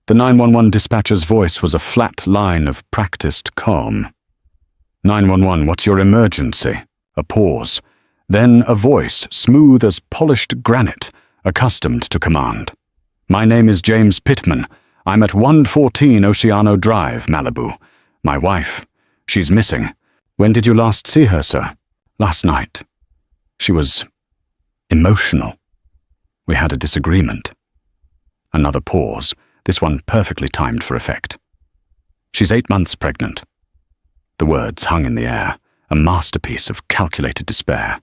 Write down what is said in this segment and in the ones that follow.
The 911 dispatcher's voice was a flat line of practiced calm. 911, what's your emergency? A pause. Then a voice, smooth as polished granite, accustomed to command. My name is James Pittman. I'm at 114 Oceano Drive, Malibu. My wife. She's missing. When did you last see her, sir? Last night. She was emotional. We had a disagreement. Another pause, this one perfectly timed for effect. She's 8 months pregnant. The words hung in the air, a masterpiece of calculated despair.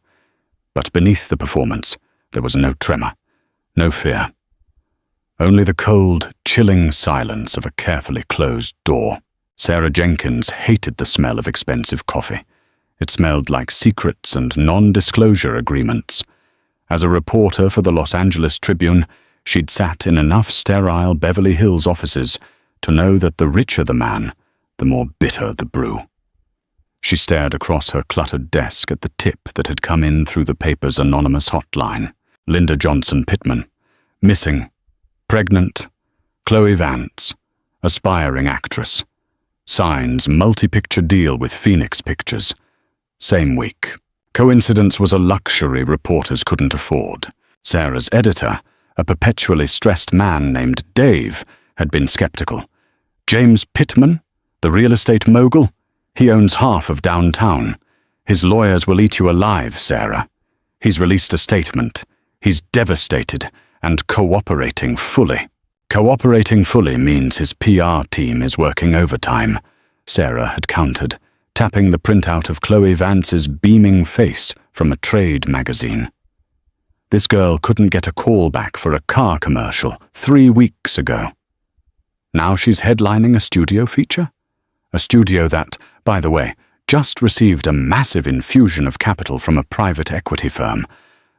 But beneath the performance, there was no tremor, no fear. Only the cold, chilling silence of a carefully closed door. Sarah Jenkins hated the smell of expensive coffee. It smelled like secrets and non-disclosure agreements. As a reporter for the Los Angeles Tribune, she'd sat in enough sterile Beverly Hills offices to know that the richer the man, the more bitter the brew. She stared across her cluttered desk at the tip that had come in through the paper's anonymous hotline. Linda Johnson Pittman. Missing. Pregnant. Chloe Vance. Aspiring actress. Signs multi-picture deal with Phoenix Pictures. Same week. Coincidence was a luxury reporters couldn't afford. Sarah's editor, a perpetually stressed man named Dave, had been skeptical. James Pittman, the real estate mogul? He owns half of downtown. His lawyers will eat you alive, Sarah. He's released a statement. He's devastated and cooperating fully. Cooperating fully means his PR team is working overtime, Sarah had countered, tapping the printout of Chloe Vance's beaming face from a trade magazine. This girl couldn't get a call back for a car commercial 3 weeks ago. Now she's headlining a studio feature? A studio that, by the way, just received a massive infusion of capital from a private equity firm,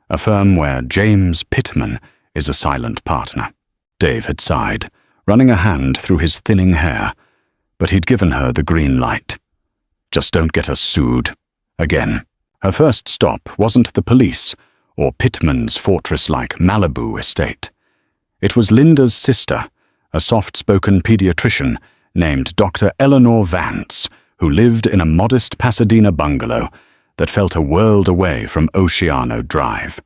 a firm where James Pittman is a silent partner. Dave had sighed, running a hand through his thinning hair, but he'd given her the green light. Just don't get her sued. Again. Her first stop wasn't the police or Pittman's fortress-like Malibu estate. It was Linda's sister, a soft-spoken pediatrician named Dr. Eleanor Vance, who lived in a modest Pasadena bungalow that felt a world away from Oceano Drive.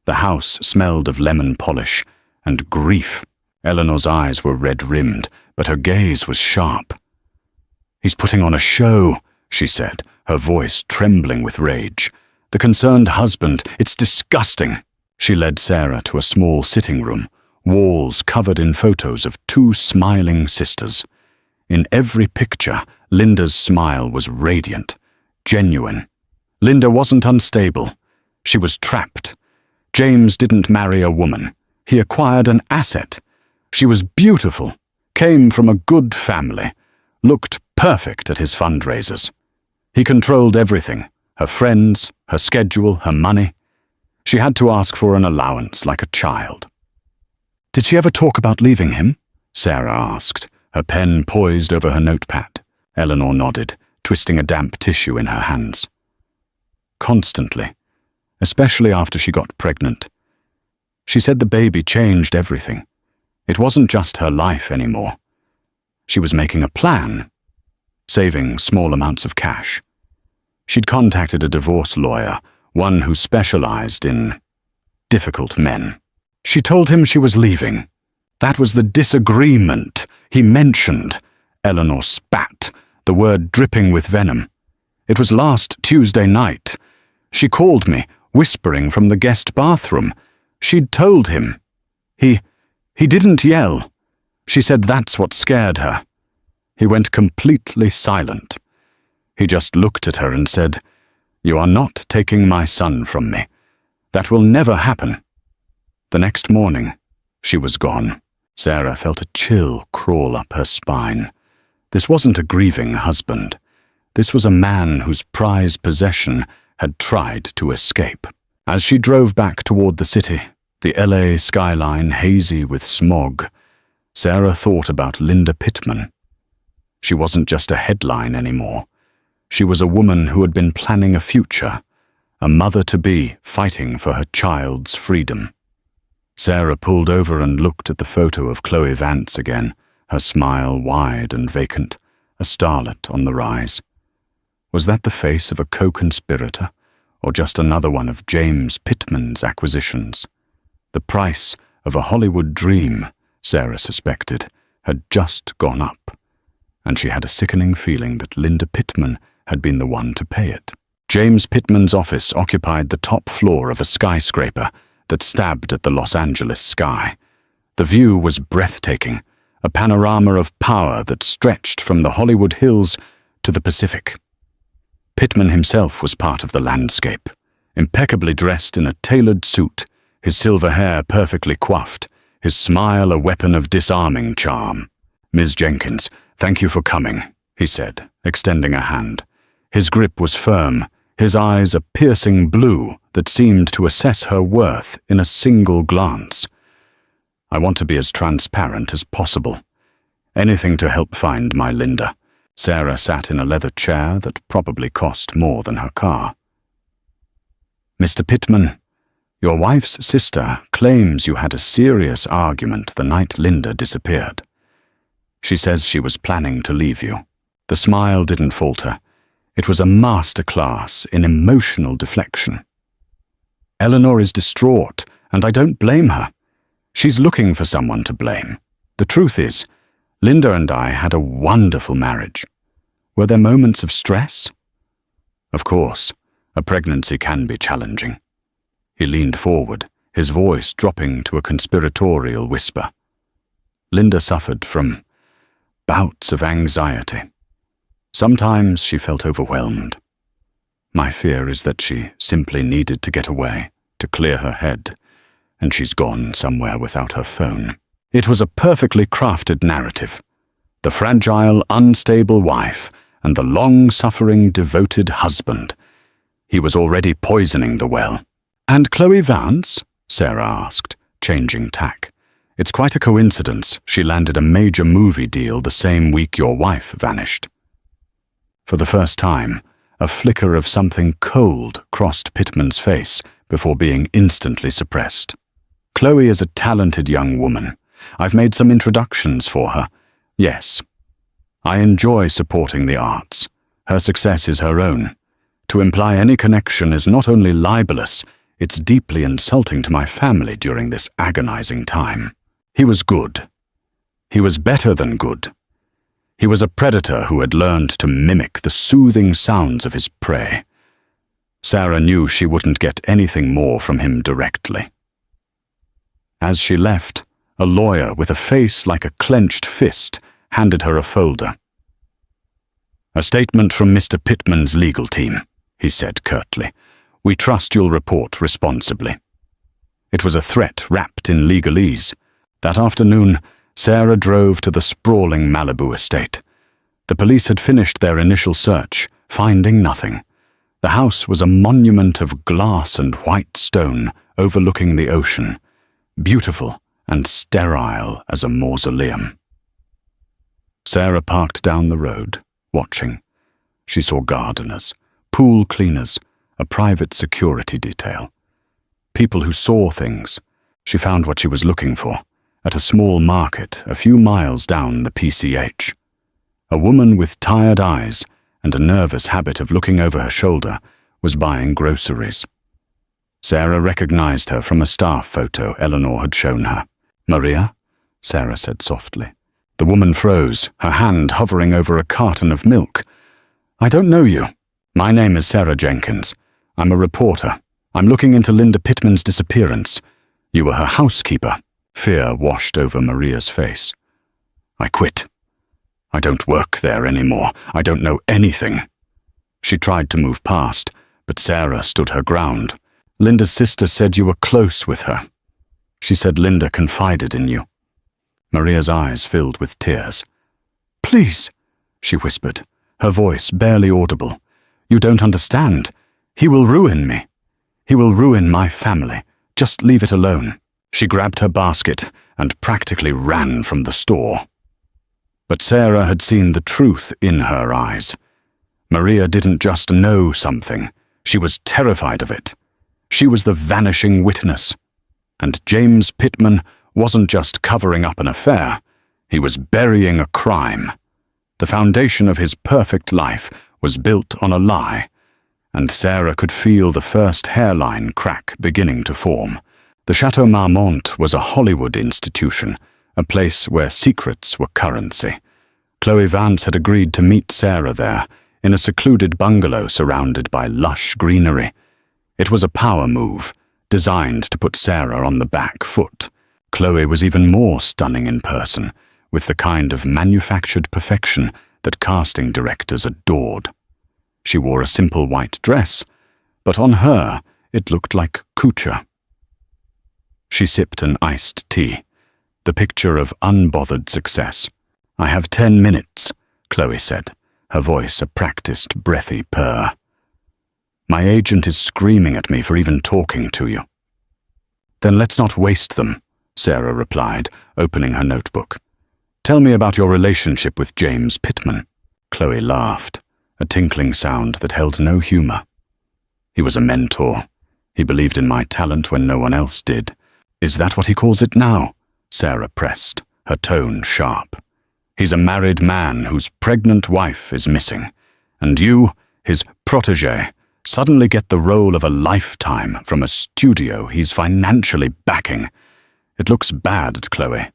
The house smelled of lemon polish and grief. Eleanor's eyes were red-rimmed, but her gaze was sharp. "He's putting on a show," she said, her voice trembling with rage. "The concerned husband, it's disgusting." She led Sarah to a small sitting room, walls covered in photos of 2 smiling sisters. In every picture, Linda's smile was radiant, genuine. Linda wasn't unstable. She was trapped. James didn't marry a woman. He acquired an asset. She was beautiful, came from a good family, looked perfect at his fundraisers. He controlled everything, her friends, her schedule, her money. She had to ask for an allowance like a child. "Did she ever talk about leaving him?" Sarah asked, her pen poised over her notepad. Eleanor nodded, twisting a damp tissue in her hands. Constantly, especially after she got pregnant. She said the baby changed everything. It wasn't just her life anymore. She was making a plan, saving small amounts of cash. She'd contacted a divorce lawyer, one who specialized in difficult men. She told him she was leaving. That was the disagreement he mentioned. Eleanor spat, the word dripping with venom. "It was last Tuesday night. She called me, whispering from the guest bathroom. She'd told him. He didn't yell. She said that's what scared her." He went completely silent. He just looked at her and said, "You are not taking my son from me. That will never happen." The next morning, she was gone. Sarah felt a chill crawl up her spine. This wasn't a grieving husband. This was a man whose prized possession had tried to escape. As she drove back toward the city, the LA skyline hazy with smog, Sarah thought about Linda Pittman. She wasn't just a headline anymore. She was a woman who had been planning a future, a mother-to-be fighting for her child's freedom. Sarah pulled over and looked at the photo of Chloe Vance again, her smile wide and vacant, a starlet on the rise. Was that the face of a co-conspirator, or just another one of James Pittman's acquisitions? The price of a Hollywood dream, Sarah suspected, had just gone up, and she had a sickening feeling that Linda Pittman had been the one to pay it. James Pittman's office occupied the top floor of a skyscraper that stabbed at the Los Angeles sky. The view was breathtaking, a panorama of power that stretched from the Hollywood Hills to the Pacific. Pittman himself was part of the landscape, impeccably dressed in a tailored suit, his silver hair perfectly coiffed, his smile a weapon of disarming charm. "Ms. Jenkins, thank you for coming," he said, extending a hand. His grip was firm, his eyes a piercing blue that seemed to assess her worth in a single glance. "I want to be as transparent as possible. Anything to help find my Linda." Sarah sat in a leather chair that probably cost more than her car. "Mr. Pittman, your wife's sister claims you had a serious argument the night Linda disappeared. She says she was planning to leave you." The smile didn't falter. It was a masterclass in emotional deflection. "Eleanor is distraught, and I don't blame her. She's looking for someone to blame. The truth is, Linda and I had a wonderful marriage. Were there moments of stress? Of course, a pregnancy can be challenging." He leaned forward, his voice dropping to a conspiratorial whisper. "Linda suffered from bouts of anxiety. Sometimes she felt overwhelmed. My fear is that she simply needed to get away, to clear her head, and she's gone somewhere without her phone." It was a perfectly crafted narrative. The fragile, unstable wife and the long-suffering, devoted husband. He was already poisoning the well. "And Chloe Vance?" Sarah asked, changing tack. "It's quite a coincidence she landed a major movie deal the same week your wife vanished." For the first time, a flicker of something cold crossed Pittman's face before being instantly suppressed. "Chloe is a talented young woman. I've made some introductions for her. Yes. I enjoy supporting the arts. Her success is her own. To imply any connection is not only libelous, it's deeply insulting to my family during this agonizing time." He was good. He was better than good. He was a predator who had learned to mimic the soothing sounds of his prey. Sarah knew she wouldn't get anything more from him directly. As she left, a lawyer with a face like a clenched fist handed her a folder. "A statement from Mr. Pittman's legal team," he said curtly. "We trust you'll report responsibly." It was a threat wrapped in legalese. That afternoon, Sarah drove to the sprawling Malibu estate. The police had finished their initial search, finding nothing. The house was a monument of glass and white stone overlooking the ocean, beautiful and sterile as a mausoleum. Sarah parked down the road, watching. She saw gardeners, pool cleaners, a private security detail. People who saw things. She found what she was looking for at a small market a few miles down the PCH. A woman with tired eyes and a nervous habit of looking over her shoulder was buying groceries. Sarah recognized her from a staff photo Eleanor had shown her. "Maria?" Sarah said softly. The woman froze, her hand hovering over a carton of milk. "I don't know you. My name is Sarah Jenkins. I'm a reporter. I'm looking into Linda Pittman's disappearance. You were her housekeeper." Fear washed over Maria's face. "I quit. I don't work there anymore. I don't know anything." She tried to move past, but Sarah stood her ground. "Linda's sister said you were close with her. She said Linda confided in you." Maria's eyes filled with tears. "Please," she whispered, her voice barely audible. "You don't understand. He will ruin me. He will ruin my family. Just leave it alone." She grabbed her basket and practically ran from the store. But Sarah had seen the truth in her eyes. Maria didn't just know something. She was terrified of it. She was the vanishing witness. And James Pittman wasn't just covering up an affair. He was burying a crime. The foundation of his perfect life was built on a lie, and Sarah could feel the first hairline crack beginning to form. The Chateau Marmont was a Hollywood institution, a place where secrets were currency. Chloe Vance had agreed to meet Sarah there, in a secluded bungalow surrounded by lush greenery. It was a power move, designed to put Sarah on the back foot. Chloe was even more stunning in person, with the kind of manufactured perfection that casting directors adored. She wore a simple white dress, but on her it looked like couture. She sipped an iced tea, the picture of unbothered success. "I have 10 minutes, Chloe said, her voice a practiced, breathy purr. "My agent is screaming at me for even talking to you." "Then let's not waste them," Sarah replied, opening her notebook. "Tell me about your relationship with James Pittman." Chloe laughed, a tinkling sound that held no humor. "He was a mentor. He believed in my talent when no one else did." "Is that what he calls it now?" Sarah pressed, her tone sharp. "He's a married man whose pregnant wife is missing, and you, his protégé, suddenly get the role of a lifetime from a studio he's financially backing. It looks bad, Chloe."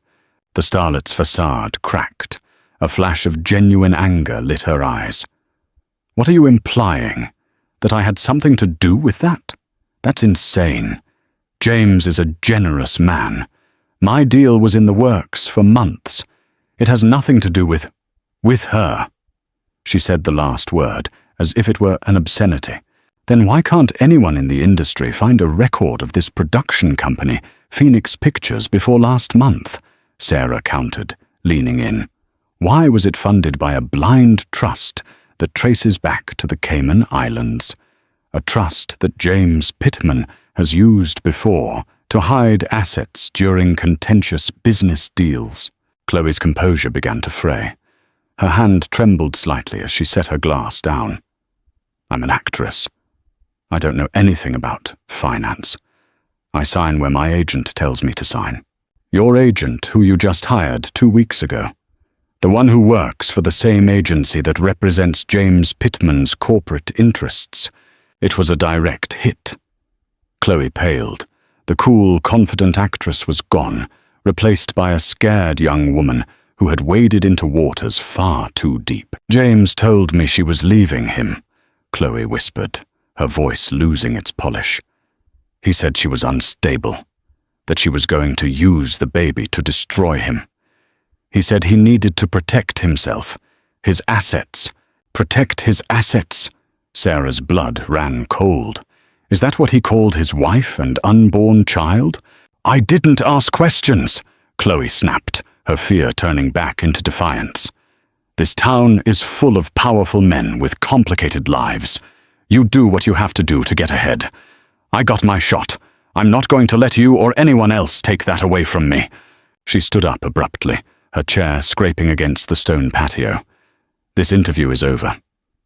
The starlet's facade cracked. A flash of genuine anger lit her eyes. "What are you implying? That I had something to do with that? That's insane. James is a generous man. My deal was in the works for months. It has nothing to do with her." She said the last word, as if it were an obscenity. "Then why can't anyone in the industry find a record of this production company, Phoenix Pictures, before last month?" Sarah countered, leaning in. "Why was it funded by a blind trust that traces back to the Cayman Islands? A trust that James Pittman has used before to hide assets during contentious business deals." Chloe's composure began to fray. Her hand trembled slightly as she set her glass down. "I'm an actress. I don't know anything about finance. I sign where my agent tells me to sign." "Your agent, who you just hired 2 weeks ago. The one who works for the same agency that represents James Pittman's corporate interests. It was a direct hit." Chloe paled. The cool, confident actress was gone, replaced by a scared young woman who had waded into waters far too deep. "James told me she was leaving him," Chloe whispered, her voice losing its polish. "He said she was unstable, that she was going to use the baby to destroy him. He said he needed to protect himself, his assets. Protect his assets." Sarah's blood ran cold. "Is that what he called his wife and unborn child?" "I didn't ask questions," Chloe snapped, her fear turning back into defiance. "This town is full of powerful men with complicated lives. You do what you have to do to get ahead. I got my shot. I'm not going to let you or anyone else take that away from me." She stood up abruptly, her chair scraping against the stone patio. "This interview is over.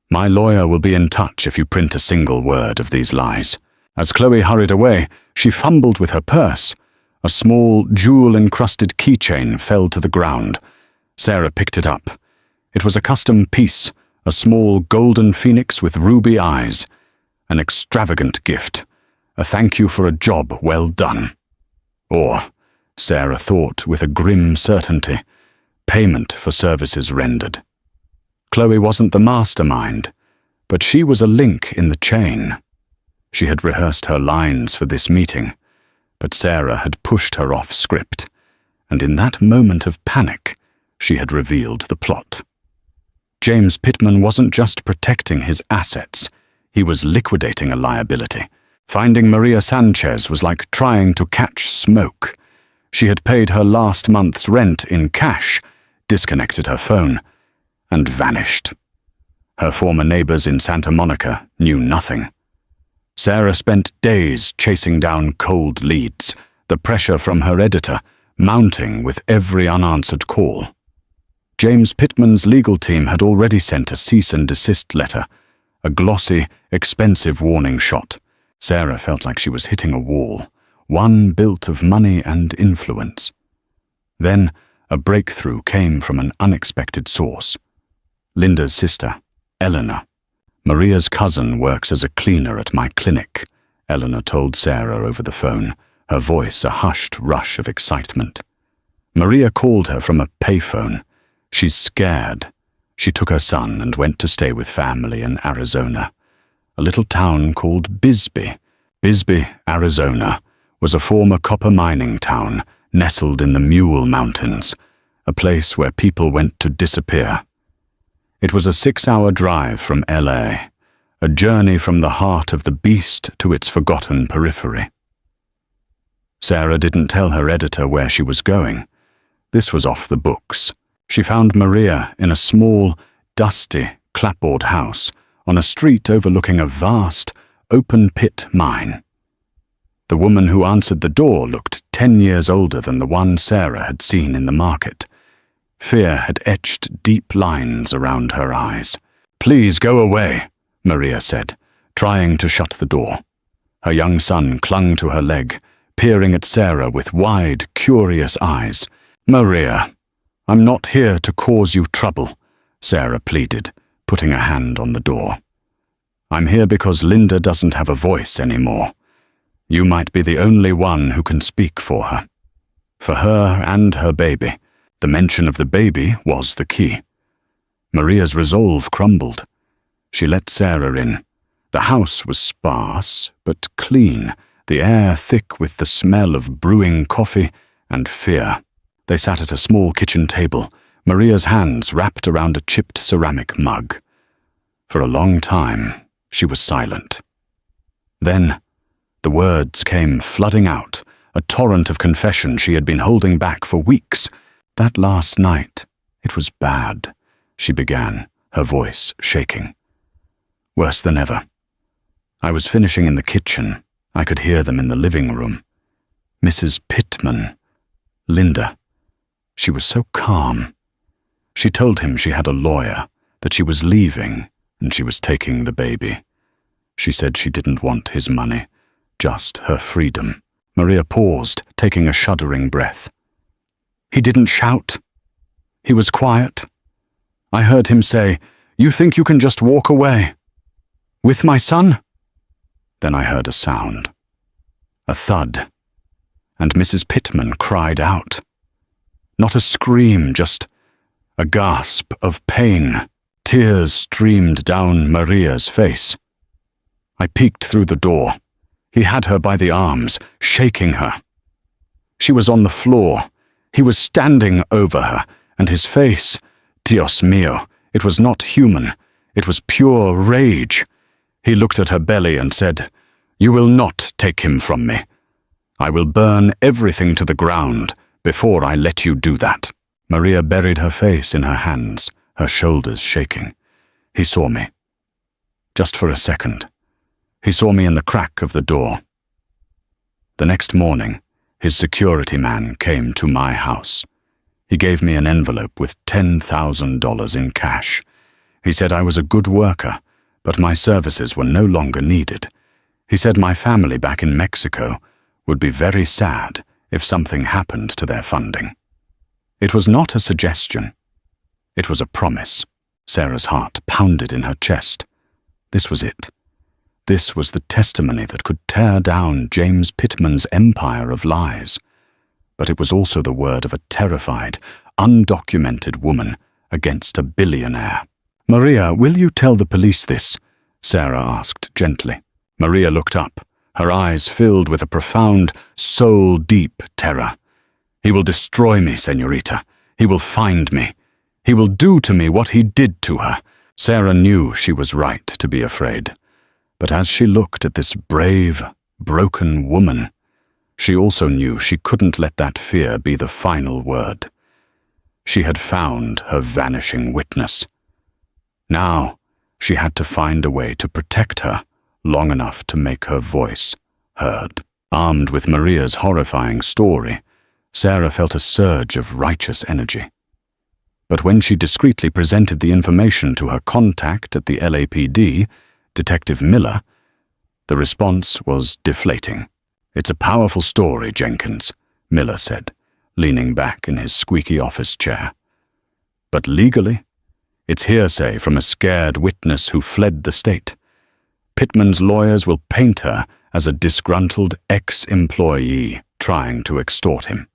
My lawyer will be in touch if you print a single word of these lies." As Chloe hurried away, she fumbled with her purse. A small, jewel-encrusted keychain fell to the ground. Sarah picked it up. It was a custom piece, a small golden phoenix with ruby eyes. An extravagant gift. A thank you for a job well done. Or, Sarah thought with a grim certainty, payment for services rendered. Chloe wasn't the mastermind, but she was a link in the chain. She had rehearsed her lines for this meeting, but Sarah had pushed her off script, and in that moment of panic, she had revealed the plot. James Pittman wasn't just protecting his assets, he was liquidating a liability. Finding Maria Sanchez was like trying to catch smoke. She had paid her last month's rent in cash, disconnected her phone, and vanished. Her former neighbors in Santa Monica knew nothing. Sarah spent days chasing down cold leads, the pressure from her editor mounting with every unanswered call. James Pittman's legal team had already sent a cease and desist letter, a glossy, expensive warning shot. Sarah felt like she was hitting a wall, one built of money and influence. Then, a breakthrough came from an unexpected source. Linda's sister, Eleanor. Maria's cousin works as a cleaner at my clinic, Eleanor told Sarah over the phone, her voice a hushed rush of excitement. Maria called her from a payphone. She's scared. She took her son and went to stay with family in Arizona, a little town called Bisbee. Bisbee, Arizona, was a former copper mining town nestled in the Mule Mountains, a place where people went to disappear. It was a 6-hour drive from LA, a journey from the heart of the beast to its forgotten periphery. Sarah didn't tell her editor where she was going. This was off the books. She found Maria in a small, dusty, clapboard house on a street overlooking a vast, open-pit mine. The woman who answered the door looked 10 years older than the one Sarah had seen in the market. Fear had etched deep lines around her eyes. "Please go away," Maria said, trying to shut the door. Her young son clung to her leg, peering at Sarah with wide, curious eyes. "Maria, I'm not here to cause you trouble," Sarah pleaded, putting a hand on the door. "I'm here because Linda doesn't have a voice anymore. You might be the only one who can speak for her. For her and her baby. The mention of the baby was the key." Maria's resolve crumbled. She let Sarah in. The house was sparse, but clean, the air thick with the smell of brewing coffee and fear. They sat at a small kitchen table, Maria's hands wrapped around a chipped ceramic mug. For a long time, she was silent. Then, the words came flooding out, a torrent of confession she had been holding back for weeks. "That last night, it was bad," she began, her voice shaking. "Worse than ever. I was finishing in the kitchen. I could hear them in the living room. Mrs. Pittman, Linda. She was so calm. She told him she had a lawyer, that she was leaving, and she was taking the baby. She said she didn't want his money, just her freedom." Maria paused, taking a shuddering breath. "He didn't shout. He was quiet. I heard him say, 'You think you can just walk away?' With my son?" Then I heard a sound. A thud. And Mrs. Pittman cried out. Not a scream, just a gasp of pain. Tears streamed down Maria's face. I peeked through the door. He had her by the arms, shaking her. She was on the floor. He was standing over her, and his face, Dios mío, it was not human. It was pure rage. He looked at her belly and said, "You will not take him from me. I will burn everything to the ground before I let you do that." Maria buried her face in her hands, her shoulders shaking. He saw me. Just for a second. He saw me in the crack of the door. The next morning, his security man came to my house. He gave me an envelope with $10,000 in cash. He said I was a good worker, but my services were no longer needed. He said my family back in Mexico would be very sad if something happened to their funding. It was not a suggestion. It was a promise. Sarah's heart pounded in her chest. This was it. This was the testimony that could tear down James Pittman's empire of lies. But it was also the word of a terrified, undocumented woman against a billionaire. "Maria, will you tell the police this?" Sarah asked gently. Maria looked up, her eyes filled with a profound, soul-deep terror. "He will destroy me, señorita. He will find me. He will do to me what he did to her." Sarah knew she was right to be afraid. But as she looked at this brave, broken woman, she also knew she couldn't let that fear be the final word. She had found her vanishing witness. Now, she had to find a way to protect her long enough to make her voice heard. Armed with Maria's horrifying story, Sarah felt a surge of righteous energy. But when she discreetly presented the information to her contact at the LAPD, Detective Miller, the response was deflating. "It's a powerful story, Jenkins," Miller said, leaning back in his squeaky office chair. But legally, it's hearsay from a scared witness who fled the state. Pittman's lawyers will paint her as a disgruntled ex-employee trying to extort him.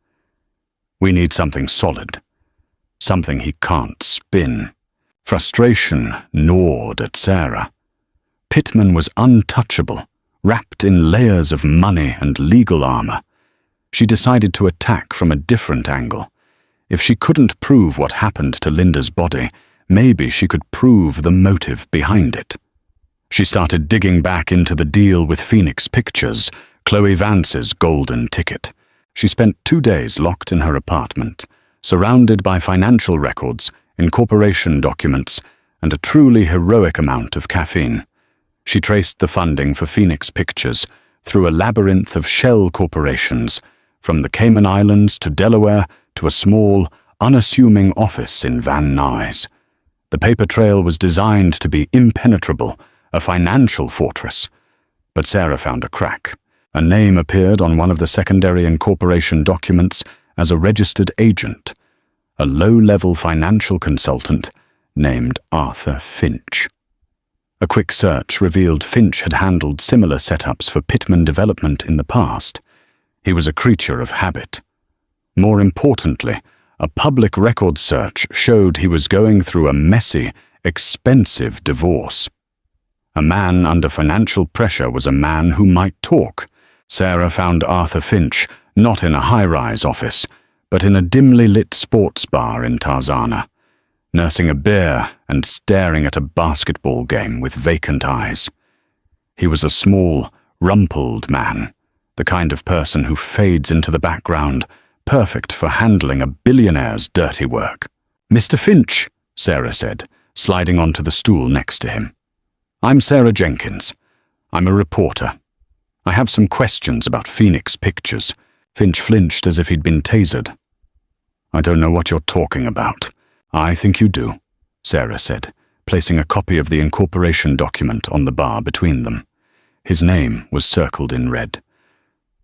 We need something solid, something he can't spin. Frustration gnawed at Sarah. Pittman was untouchable, wrapped in layers of money and legal armor. She decided to attack from a different angle. If she couldn't prove what happened to Linda's body, maybe she could prove the motive behind it. She started digging back into the deal with Phoenix Pictures, Chloe Vance's golden ticket. She spent 2 days locked in her apartment, surrounded by financial records, incorporation documents, and a truly heroic amount of caffeine. She traced the funding for Phoenix Pictures through a labyrinth of shell corporations, from the Cayman Islands to Delaware to a small, unassuming office in Van Nuys. The paper trail was designed to be impenetrable, a financial fortress. But Sarah found a crack. A name appeared on one of the secondary incorporation documents as a registered agent, a low-level financial consultant named Arthur Finch. A quick search revealed Finch had handled similar setups for Pittman Development in the past. He was a creature of habit. More importantly, a public records search showed he was going through a messy, expensive divorce. A man under financial pressure was a man who might talk. Sarah found Arthur Finch not in a high-rise office, but in a dimly lit sports bar in Tarzana, nursing a beer and staring at a basketball game with vacant eyes. He was a small, rumpled man, the kind of person who fades into the background, perfect for handling a billionaire's dirty work. "Mr. Finch," Sarah said, sliding onto the stool next to him. "I'm Sarah Jenkins. I'm a reporter. I have some questions about Phoenix Pictures." Finch flinched as if he'd been tasered. "I don't know what you're talking about." "I think you do," Sarah said, placing a copy of the incorporation document on the bar between them. His name was circled in red.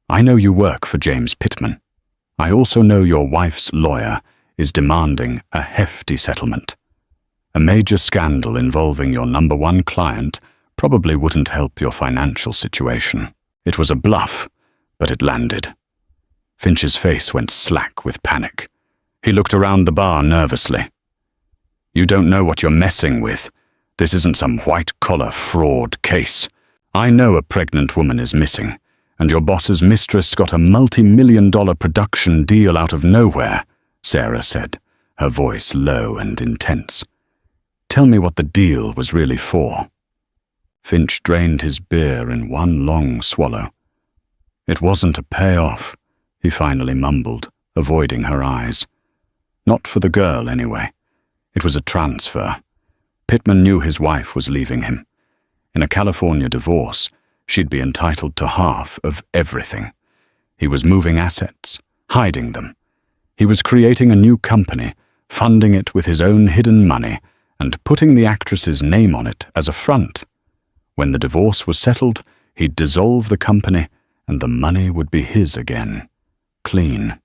"I know you work for James Pittman. I also know your wife's lawyer is demanding a hefty settlement. A major scandal involving your #1 client probably wouldn't help your financial situation." It was a bluff, but it landed. Finch's face went slack with panic. He looked around the bar nervously. "You don't know what you're messing with. This isn't some white-collar fraud case. I know a pregnant woman is missing, and your boss's mistress got a multi-million-dollar production deal out of nowhere," Sarah said, her voice low and intense. "Tell me what the deal was really for." Finch drained his beer in one long swallow. "It wasn't a payoff," he finally mumbled, avoiding her eyes. "Not for the girl, anyway. It was a transfer. Pittman knew his wife was leaving him. In a California divorce, she'd be entitled to half of everything. He was moving assets, hiding them. He was creating a new company, funding it with his own hidden money, and putting the actress's name on it as a front. When the divorce was settled, he'd dissolve the company, and the money would be his again. Clean.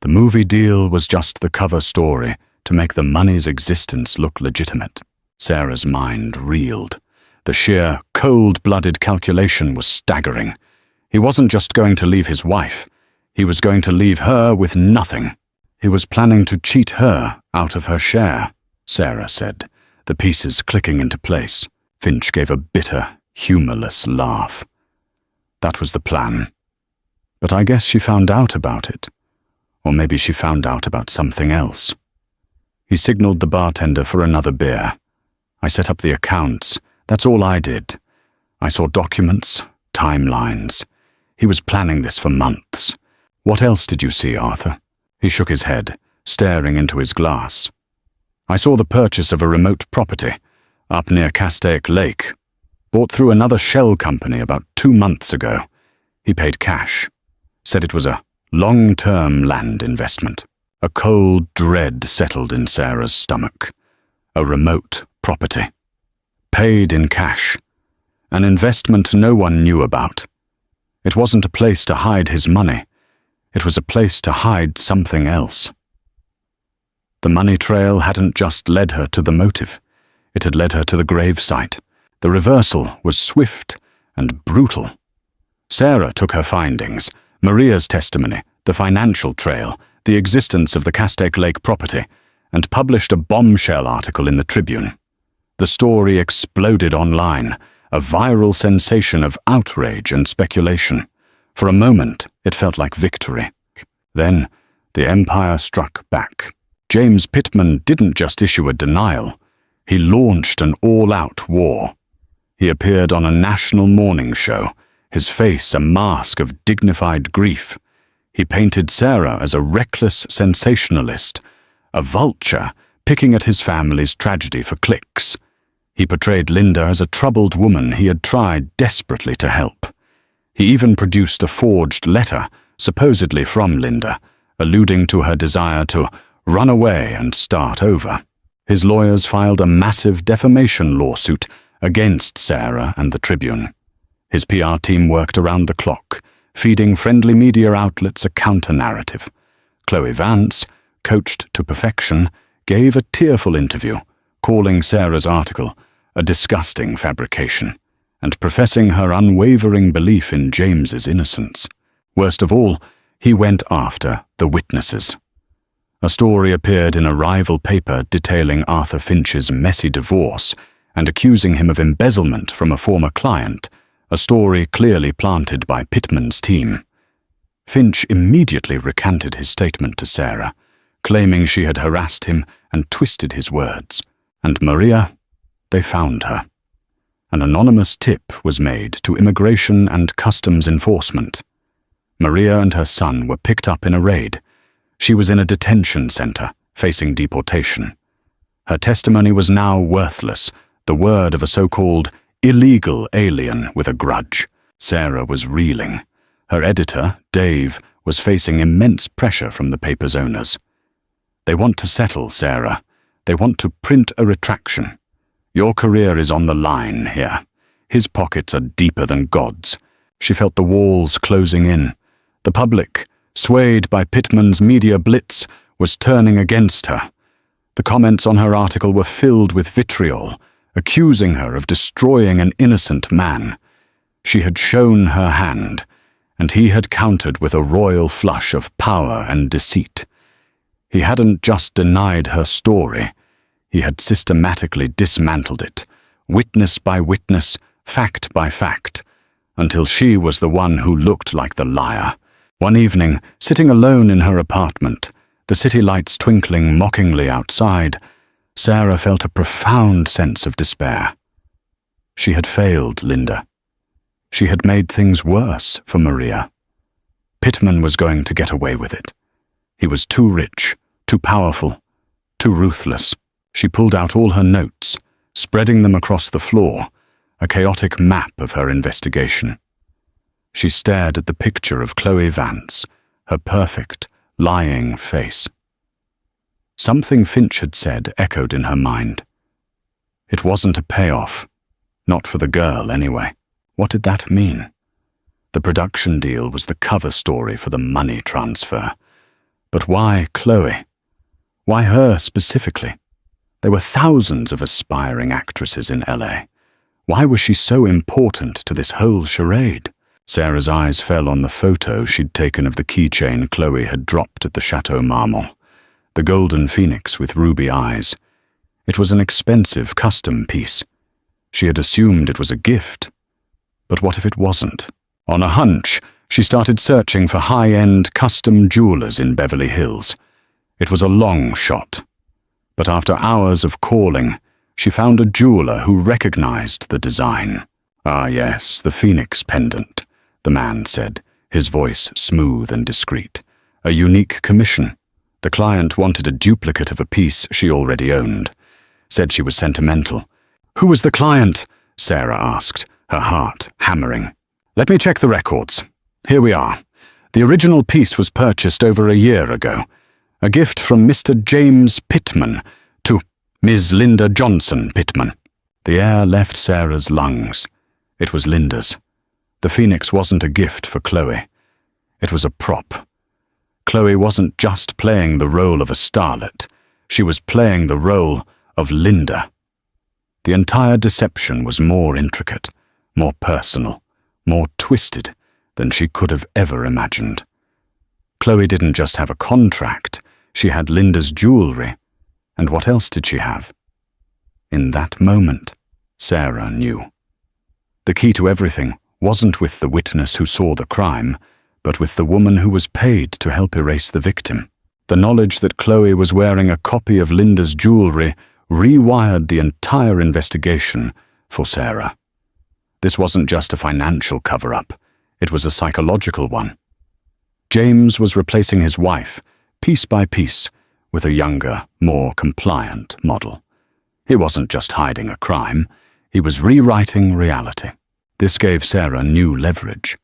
The movie deal was just the cover story to make the money's existence look legitimate. Sarah's mind reeled. The sheer, cold-blooded calculation was staggering. He wasn't just going to leave his wife. He was going to leave her with nothing. He was planning to cheat her out of her share, Sarah said, the pieces clicking into place. Finch gave a bitter, humorless laugh. That was the plan. But I guess she found out about it. Or maybe she found out about something else. He signaled the bartender for another beer. I set up the accounts. That's all I did. I saw documents, timelines. He was planning this for months. What else did you see, Arthur? He shook his head, staring into his glass. I saw the purchase of a remote property, up near Castaic Lake. Bought through another shell company about 2 months ago. He paid cash. Said it was a long-term land investment. A cold dread settled in Sarah's stomach. A remote property. Paid in cash. An investment no one knew about. It wasn't a place to hide his money. It was a place to hide something else. The money trail hadn't just led her to the motive. It had led her to the gravesite. The reversal was swift and brutal. Sarah took her findings, Maria's testimony, the financial trail, the existence of the Castaic Lake property, and published a bombshell article in the Tribune. The story exploded online, a viral sensation of outrage and speculation. For a moment, it felt like victory. Then, the empire struck back. James Pittman didn't just issue a denial. He launched an all-out war. He appeared on a national morning show, his face a mask of dignified grief. He painted Sarah as a reckless sensationalist, a vulture picking at his family's tragedy for clicks. He portrayed Linda as a troubled woman he had tried desperately to help. He even produced a forged letter, supposedly from Linda, alluding to her desire to run away and start over. His lawyers filed a massive defamation lawsuit against Sarah and the Tribune. His PR team worked around the clock, feeding friendly media outlets a counter-narrative. Chloe Vance, coached to perfection, gave a tearful interview, calling Sarah's article a disgusting fabrication, and professing her unwavering belief in James's innocence. Worst of all, he went after the witnesses. A story appeared in a rival paper detailing Arthur Finch's messy divorce and accusing him of embezzlement from a former client, a story clearly planted by Pittman's team. Finch immediately recanted his statement to Sarah, claiming she had harassed him and twisted his words. And Maria, they found her. An anonymous tip was made to Immigration and Customs Enforcement. Maria and her son were picked up in a raid. She was in a detention center, facing deportation. Her testimony was now worthless, the word of a so-called illegal alien with a grudge. Sarah was reeling. Her editor, Dave, was facing immense pressure from the paper's owners. They want to settle, Sarah. They want to print a retraction. Your career is on the line here. His pockets are deeper than God's. She felt the walls closing in. The public, swayed by Pittman's media blitz, was turning against her. The comments on her article were filled with vitriol, accusing her of destroying an innocent man. She had shown her hand, and he had countered with a royal flush of power and deceit. He hadn't just denied her story. He had systematically dismantled it, witness by witness, fact by fact, until she was the one who looked like the liar. One evening, sitting alone in her apartment, the city lights twinkling mockingly outside, Sarah felt a profound sense of despair. She had failed Linda. She had made things worse for Maria. Pittman was going to get away with it. He was too rich, too powerful, too ruthless. She pulled out all her notes, spreading them across the floor, a chaotic map of her investigation. She stared at the picture of Chloe Vance, her perfect, lying face. Something Finch had said echoed in her mind. It wasn't a payoff. Not for the girl, anyway. What did that mean? The production deal was the cover story for the money transfer. But why Chloe? Why her specifically? There were thousands of aspiring actresses in LA. Why was she so important to this whole charade? Sarah's eyes fell on the photo she'd taken of the keychain Chloe had dropped at the Chateau Marmont, the golden phoenix with ruby eyes. It was an expensive custom piece. She had assumed it was a gift. But what if it wasn't? On a hunch, she started searching for high-end custom jewelers in Beverly Hills. It was a long shot. But after hours of calling, she found a jeweler who recognized the design. "Ah yes, the phoenix pendant," the man said, his voice smooth and discreet. "A unique commission. The client wanted a duplicate of a piece she already owned. Said she was sentimental." "Who was the client?" Sarah asked, her heart hammering. "Let me check the records. Here we are. The original piece was purchased over a year ago. A gift from Mr. James Pittman to Ms. Linda Johnson Pittman." The air left Sarah's lungs. It was Linda's. The phoenix wasn't a gift for Chloe. It was a prop. Chloe wasn't just playing the role of a starlet, she was playing the role of Linda. The entire deception was more intricate, more personal, more twisted than she could have ever imagined. Chloe didn't just have a contract, she had Linda's jewelry. And what else did she have? In that moment, Sarah knew. The key to everything wasn't with the witness who saw the crime, but with the woman who was paid to help erase the victim. The knowledge that Chloe was wearing a copy of Linda's jewelry rewired the entire investigation for Sarah. This wasn't just a financial cover-up, it was a psychological one. James was replacing his wife, piece by piece, with a younger, more compliant model. He wasn't just hiding a crime, he was rewriting reality. This gave Sarah new leverage.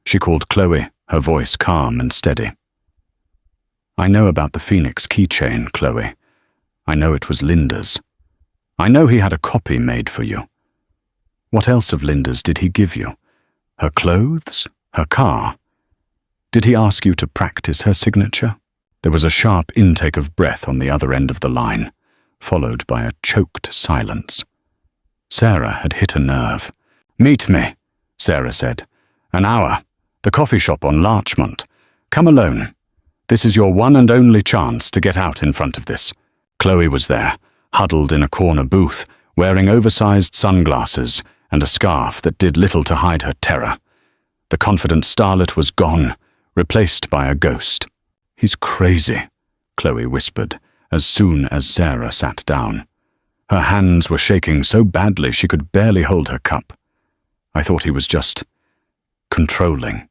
She called Chloe, her voice calm and steady. "I know about the Phoenix keychain, Chloe. I know it was Linda's. I know he had a copy made for you. What else of Linda's did he give you? Her clothes? Her car? Did he ask you to practice her signature?" There was a sharp intake of breath on the other end of the line, followed by a choked silence. Sarah had hit a nerve. "Meet me," Sarah said. "An hour. The coffee shop on Larchmont. Come alone. This is your one and only chance to get out in front of this." Chloe was there, huddled in a corner booth, wearing oversized sunglasses and a scarf that did little to hide her terror. The confident starlet was gone, replaced by a ghost. "He's crazy," Chloe whispered, as soon as Sarah sat down. Her hands were shaking so badly she could barely hold her cup. "I thought he was just controlling.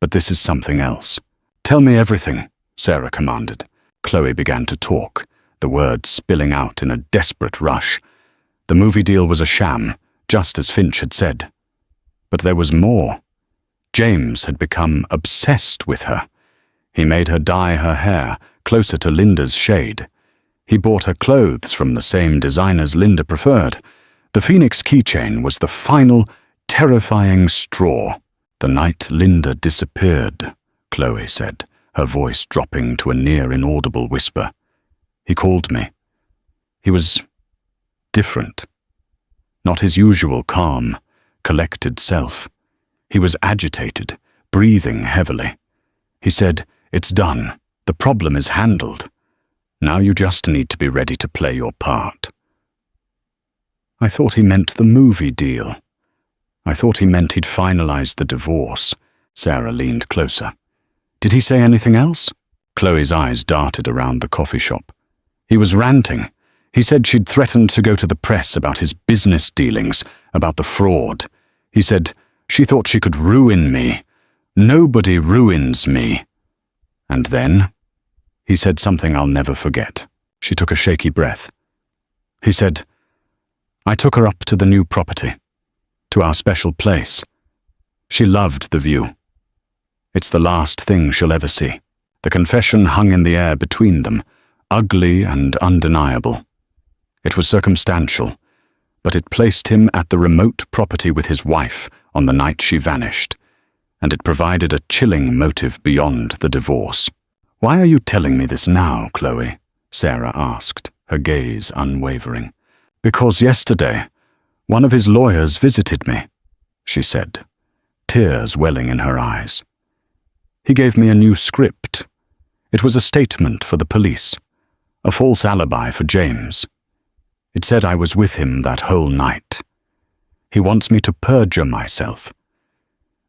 But this is something else." "Tell me everything," Sarah commanded. Chloe began to talk, the words spilling out in a desperate rush. The movie deal was a sham, just as Finch had said. But there was more. James had become obsessed with her. He made her dye her hair closer to Linda's shade. He bought her clothes from the same designers Linda preferred. The Phoenix keychain was the final, terrifying straw. "The night Linda disappeared," Chloe said, her voice dropping to a near-inaudible whisper. "He called me. He was different. Not his usual calm, collected self. He was agitated, breathing heavily. He said, 'It's done. The problem is handled. Now you just need to be ready to play your part.'" I thought he meant the movie deal. I thought he meant he'd finalized the divorce. Sarah leaned closer. "Did he say anything else?" Chloe's eyes darted around the coffee shop. "He was ranting. He said she'd threatened to go to the press about his business dealings, about the fraud. He said she thought she could ruin me. Nobody ruins me. And then he said something I'll never forget." She took a shaky breath. He said, "I took her up to the new property, to our special place. She loved the view. It's the last thing she'll ever see." The confession hung in the air between them, ugly and undeniable. It was circumstantial, but it placed him at the remote property with his wife on the night she vanished, and it provided a chilling motive beyond the divorce. "Why are you telling me this now, Chloe?" Sarah asked, her gaze unwavering. "Because yesterday, one of his lawyers visited me," she said, tears welling in her eyes. "He gave me a new script. It was a statement for the police, a false alibi for James. It said I was with him that whole night. He wants me to perjure myself.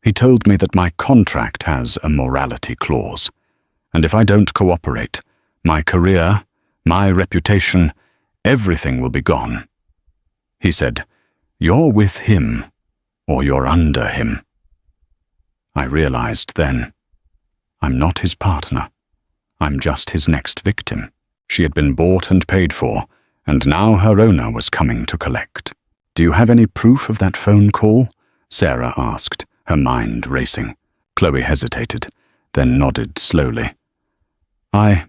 He told me that my contract has a morality clause, and if I don't cooperate, my career, my reputation, everything will be gone. He said, 'You're with him, or you're under him.' I realized then, I'm not his partner. I'm just his next victim. She had been bought and paid for, and now her owner was coming to collect." "Do you have any proof of that phone call?" Sarah asked, her mind racing. Chloe hesitated, then nodded slowly. I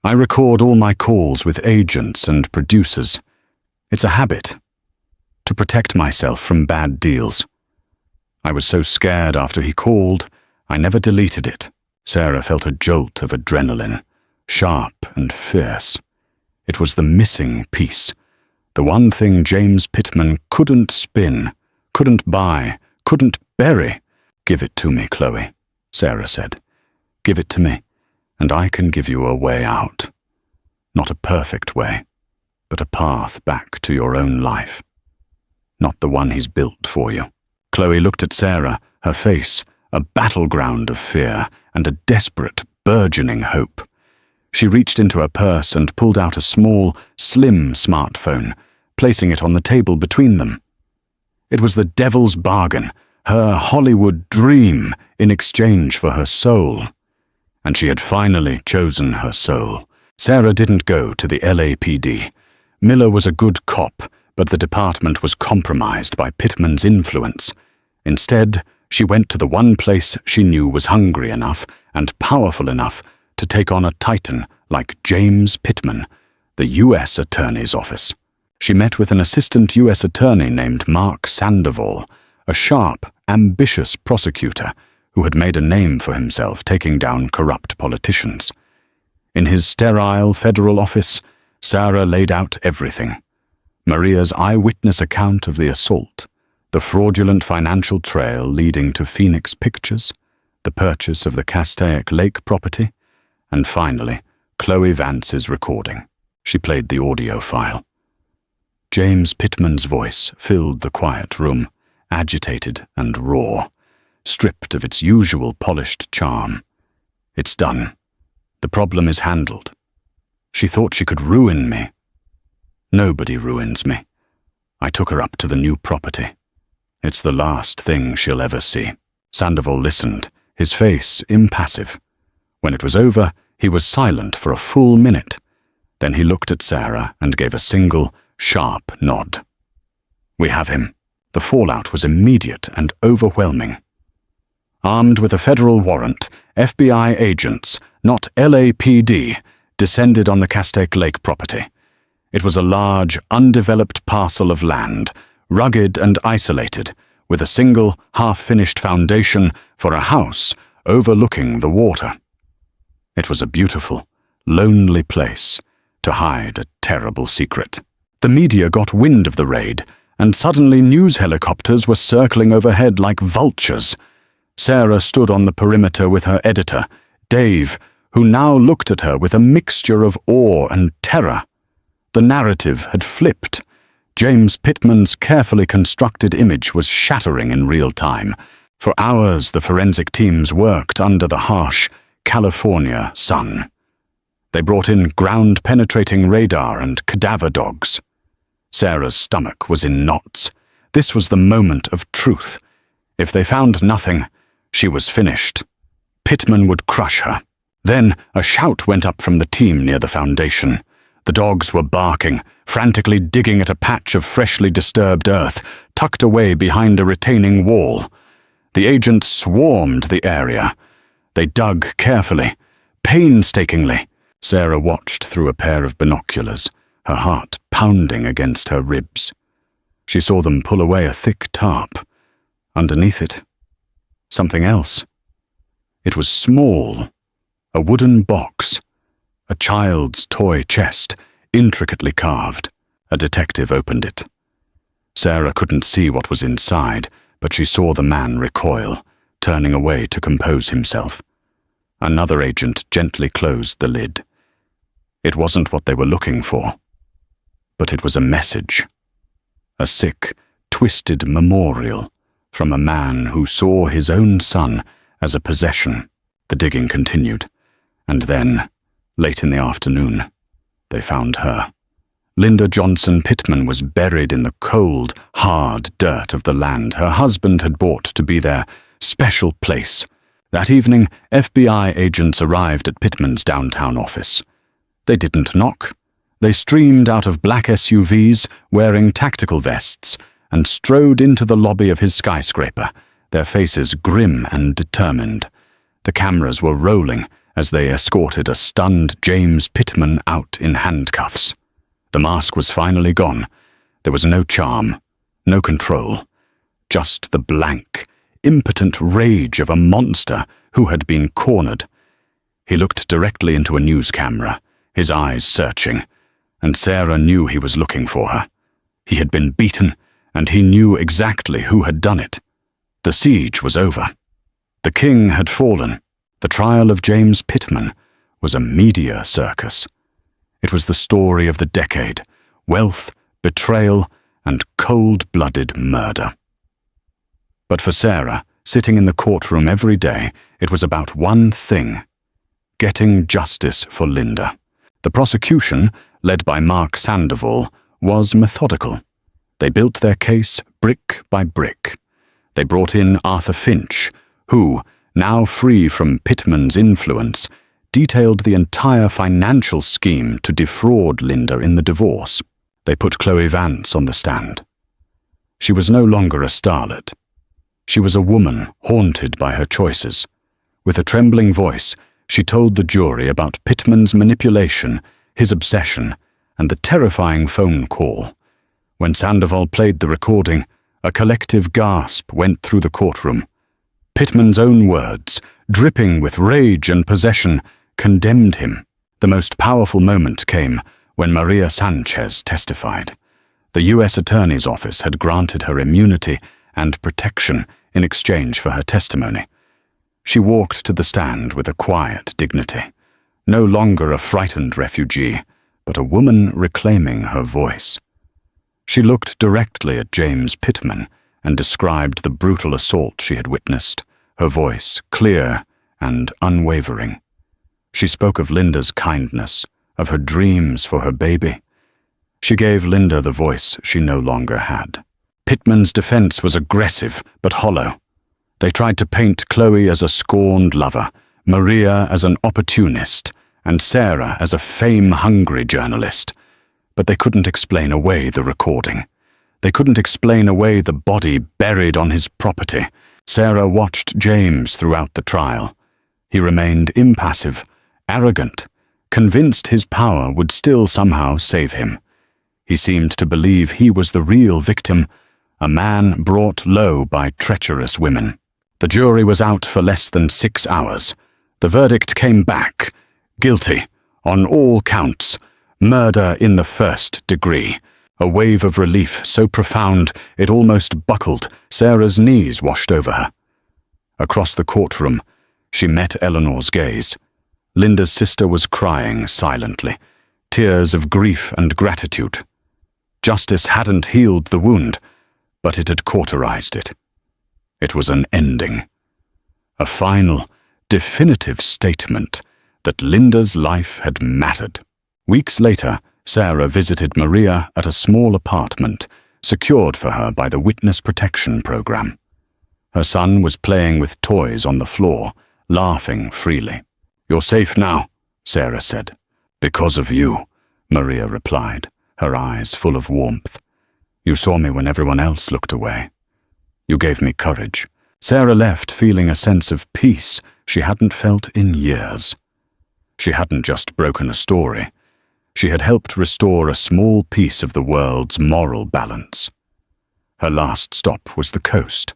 record all my calls with agents and producers. It's a habit, to protect myself from bad deals. I was so scared after he called, I never deleted it." Sarah felt a jolt of adrenaline, sharp and fierce. It was the missing piece, the one thing James Pittman couldn't spin, couldn't buy, couldn't bury. "Give it to me, Chloe," Sarah said. "Give it to me, and I can give you a way out. Not a perfect way, but a path back to your own life. Not the one he's built for you." Chloe looked at Sarah, her face a battleground of fear and a desperate, burgeoning hope. She reached into her purse and pulled out a small, slim smartphone, placing it on the table between them. It was the devil's bargain, her Hollywood dream in exchange for her soul. And she had finally chosen her soul. Sarah didn't go to the LAPD. Miller was a good cop, but the department was compromised by Pittman's influence. Instead, she went to the one place she knew was hungry enough and powerful enough to take on a titan like James Pittman, the U.S. Attorney's Office. She met with an assistant U.S. attorney named Mark Sandoval, a sharp, ambitious prosecutor who had made a name for himself taking down corrupt politicians. In his sterile federal office, Sarah laid out everything. Maria's eyewitness account of the assault, the fraudulent financial trail leading to Phoenix Pictures, the purchase of the Castaic Lake property, and finally, Chloe Vance's recording. She played the audio file. James Pittman's voice filled the quiet room, agitated and raw, stripped of its usual polished charm. "It's done. The problem is handled. She thought she could ruin me. Nobody ruins me. I took her up to the new property. It's the last thing she'll ever see." Sandoval listened, his face impassive. When it was over, he was silent for a full minute. Then he looked at Sarah and gave a single, sharp nod. "We have him." The fallout was immediate and overwhelming. Armed with a federal warrant, FBI agents, not LAPD, descended on the Castaic Lake property. It was a large, undeveloped parcel of land, rugged and isolated, with a single, half-finished foundation for a house overlooking the water. It was a beautiful, lonely place to hide a terrible secret. The media got wind of the raid, and suddenly news helicopters were circling overhead like vultures. Sarah stood on the perimeter with her editor, Dave, who now looked at her with a mixture of awe and terror. The narrative had flipped. James Pittman's carefully constructed image was shattering in real time. For hours, the forensic teams worked under the harsh California sun. They brought in ground-penetrating radar and cadaver dogs. Sarah's stomach was in knots. This was the moment of truth. If they found nothing, she was finished. Pittman would crush her. Then a shout went up from the team near the foundation. The dogs were barking, frantically digging at a patch of freshly disturbed earth, tucked away behind a retaining wall. The agents swarmed the area. They dug carefully, painstakingly. Sarah watched through a pair of binoculars, her heart pounding against her ribs. She saw them pull away a thick tarp. Underneath it, something else. It was small, a wooden box, a child's toy chest, intricately carved. A detective opened it. Sarah couldn't see what was inside, but she saw the man recoil, turning away to compose himself. Another agent gently closed the lid. It wasn't what they were looking for, but it was a message. A sick, twisted memorial from a man who saw his own son as a possession. The digging continued, and then, late in the afternoon, they found her. Linda Johnson Pittman was buried in the cold, hard dirt of the land her husband had bought to be their special place. That evening, FBI agents arrived at Pittman's downtown office. They didn't knock. They streamed out of black SUVs, wearing tactical vests, and strode into the lobby of his skyscraper, their faces grim and determined. The cameras were rolling as they escorted a stunned James Pittman out in handcuffs. The mask was finally gone. There was no charm, no control, just the blank, impotent rage of a monster who had been cornered, He looked directly into a news camera, his eyes searching, and Sarah knew he was looking for her. He had been beaten, and he knew exactly who had done it. The siege was over. The king had fallen. The trial of James Pittman was a media circus. It was the story of the decade: wealth, betrayal, and cold-blooded murder. But for Sarah, sitting in the courtroom every day, it was about one thing: getting justice for Linda. The prosecution, led by Mark Sandoval, was methodical. They built their case brick by brick. They brought in Arthur Finch, who, now free from Pittman's influence, detailed the entire financial scheme to defraud Linda in the divorce. They put Chloe Vance on the stand. She was no longer a starlet. She was a woman haunted by her choices. With a trembling voice, she told the jury about Pittman's manipulation, his obsession, and the terrifying phone call. When Sandoval played the recording, a collective gasp went through the courtroom. Pittman's own words, dripping with rage and possession, condemned him. The most powerful moment came when Maria Sanchez testified. The U.S. Attorney's Office had granted her immunity and protection in exchange for her testimony. She walked to the stand with a quiet dignity, no longer a frightened refugee, but a woman reclaiming her voice. She looked directly at James Pittman and described the brutal assault she had witnessed, her voice clear and unwavering. She spoke of Linda's kindness, of her dreams for her baby. She gave Linda the voice she no longer had. Pittman's defense was aggressive but hollow. They tried to paint Chloe as a scorned lover, Maria as an opportunist, and Sarah as a fame-hungry journalist. But they couldn't explain away the recording. They couldn't explain away the body buried on his property. Sarah watched James throughout the trial. He remained impassive, arrogant, convinced his power would still somehow save him. He seemed to believe he was the real victim, a man brought low by treacherous women. The jury was out for less than 6 hours. The verdict came back: guilty, on all counts, murder in the first degree. A wave of relief so profound it almost buckled. Sarah's knees washed over her. Across the courtroom, she met Eleanor's gaze. Linda's sister was crying silently, tears of grief and gratitude. Justice hadn't healed the wound, but it had cauterized it. It was an ending. A final, definitive statement that Linda's life had mattered. Weeks later, Sarah visited Maria at a small apartment, secured for her by the Witness Protection Program. Her son was playing with toys on the floor, laughing freely. "You're safe now," Sarah said. "Because of you," Maria replied, her eyes full of warmth. "You saw me when everyone else looked away. You gave me courage." Sarah left feeling a sense of peace she hadn't felt in years. She hadn't just broken a story. She had helped restore a small piece of the world's moral balance. Her last stop was the coast.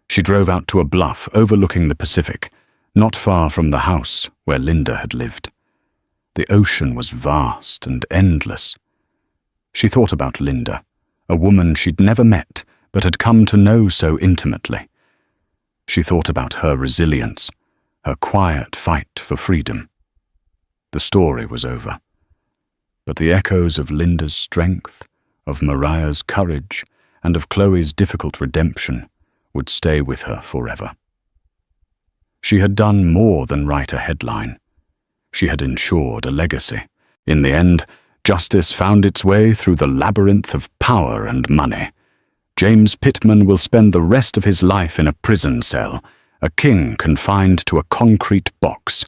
She drove out to a bluff overlooking the Pacific, not far from the house where Linda had lived. The ocean was vast and endless. She thought about Linda, a woman she'd never met but had come to know so intimately. She thought about her resilience, her quiet fight for freedom. The story was over. But the echoes of Linda's strength, of Mariah's courage, and of Chloe's difficult redemption would stay with her forever. She had done more than write a headline. She had ensured a legacy. In the end, justice found its way through the labyrinth of power and money. James Pittman will spend the rest of his life in a prison cell, a king confined to a concrete box.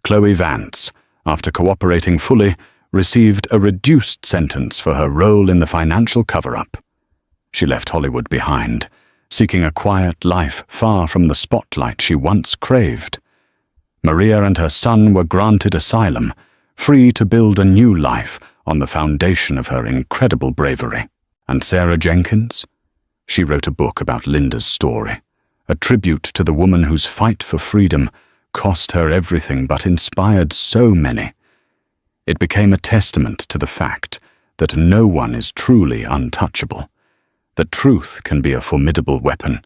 Chloe Vance, after cooperating fully, received a reduced sentence for her role in the financial cover-up. She left Hollywood behind, seeking a quiet life far from the spotlight she once craved. Maria and her son were granted asylum, free to build a new life on the foundation of her incredible bravery. And Sarah Jenkins? She wrote a book about Linda's story, a tribute to the woman whose fight for freedom cost her everything but inspired so many. It became a testament to the fact that no one is truly untouchable, that truth can be a formidable weapon,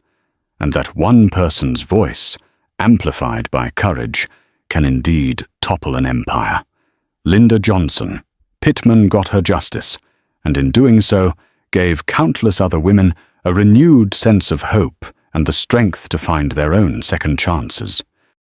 and that one person's voice, amplified by courage, can indeed topple an empire. Linda Johnson, Pittman got her justice, and in doing so, gave countless other women a renewed sense of hope and the strength to find their own second chances.